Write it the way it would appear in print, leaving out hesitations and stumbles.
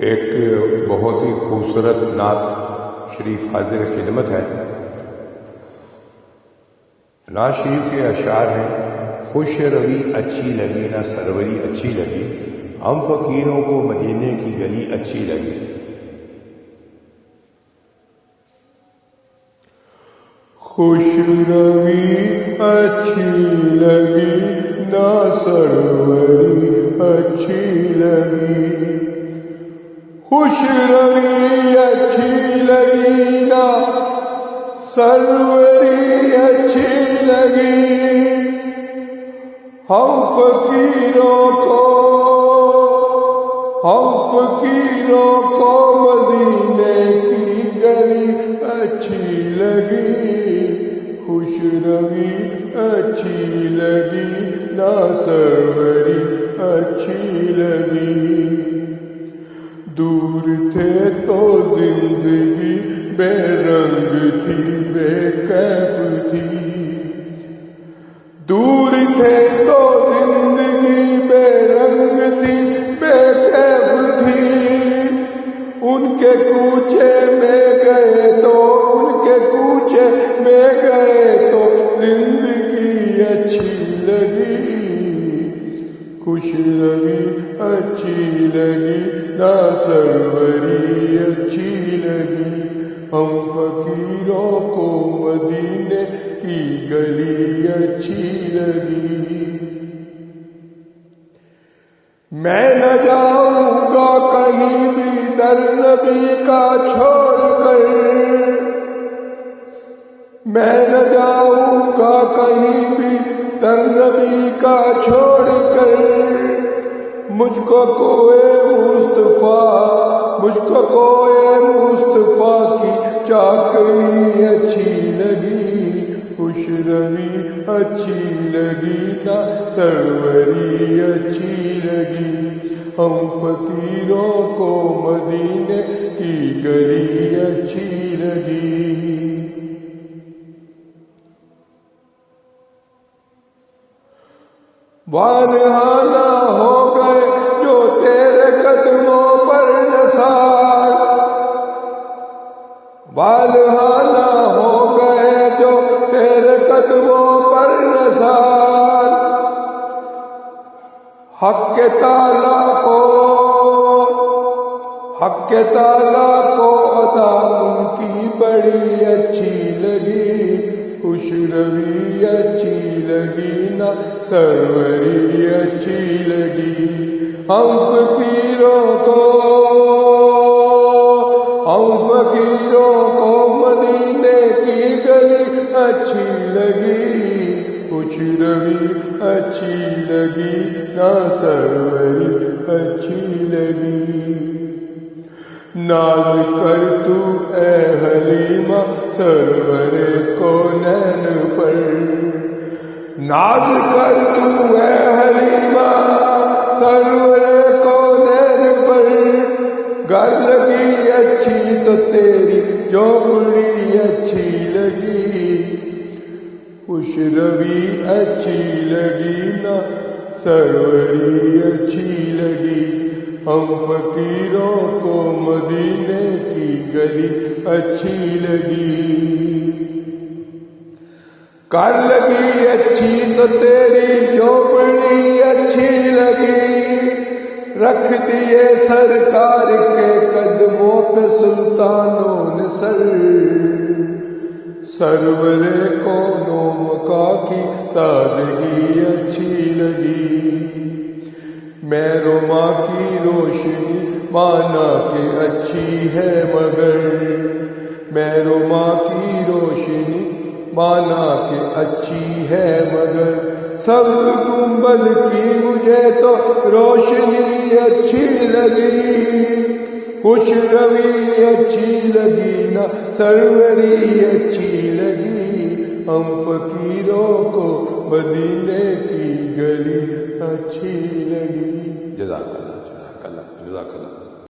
ایک بہت ہی خوبصورت نعت شریف حاضر خدمت ہے۔ نعت شریف کے اشعار ہیں: خوش روی اچھی لگی نہ سروری اچھی لگی، ہم فقیروں کو مدینے کی گلی اچھی لگی۔ خوش روی اچھی لگی نہ سروری اچھی لگی، خوش روی اچھی لگی نہ سروری اچھی لگی، ہم فقیروں کو مدینے کی گلی اچھی لگی، خوش روی اچھی لگی نہ سروری اچھی لگی۔ دور تھے تو زندگی بے رنگ تھی بے کیف تھی، دور تھے تو زندگی بے رنگ تھی بے کیف تھی، ان کے کوچے میں گئے تو زندگی اچھی لگی، خوش روی اچھی لگی نہ سروری اچھی لگی، ہم فقیروں کو مدینے کی گلی اچھی لگی۔ میں نہ جاؤں گا کہیں بھی در نبی کا چھوڑ کر، میں نہ جاؤں گا کہیں بھی در نبی کا چھوڑ کر، مجھ کو کوئے مصطفیٰ کی چاکری اچھی لگی، خوش روی اچھی لگی نہ سروری اچھی لگی، ہم فقیروں کو مدینے کی گلی اچھی لگی۔ والہانہ ہو گئے جو تیرے قدموں پر نثار، والہانہ ہو گئے جو تیرے قدموں پر نثار، حق کے تعالیٰ کو عطا ان کی بڑی اچھی لگی، خوش روی اچھی لگی نہ سروری اچھی لگی، ہم فقیروں کو مدینے کی گلی اچھی لگی، خوش روی اچھی لگی نہ سروری اچھی لگی۔ ناز کر تو اے حلیمہ سرور کونین پر، ناز کر تو اے حلیمہ سرور کونین پر، گھر لگی اچھی تو تیری جھونپڑی اچھی لگی، خوش روی اچھی لگی نہ سروری اچھی لگی، ہم فقیروں کو مدینے کی گلی اچھی لگی، کر لگی اچھی تو تیری جھونپڑی اچھی لگی، رکھ دیے سرکار کے قدموں پہ سلطانوں نے سرور کونوں مکا کی سادگی اچھی لگی، مہر ماں کی روشنی مانا کہ اچھی ہے مگر، مہر ماں کی روشنی مانا کہ اچھی ہے مگر، سبز گنبد کی مجھے تو روشنی اچھی لگی، خوش روی اچھی لگی نہ سروری اچھی لگی، ہم فقیروں کو مدینے کی گلی اچھی لگی۔ جزاک اللہ، جزاک اللہ، جزاک اللہ۔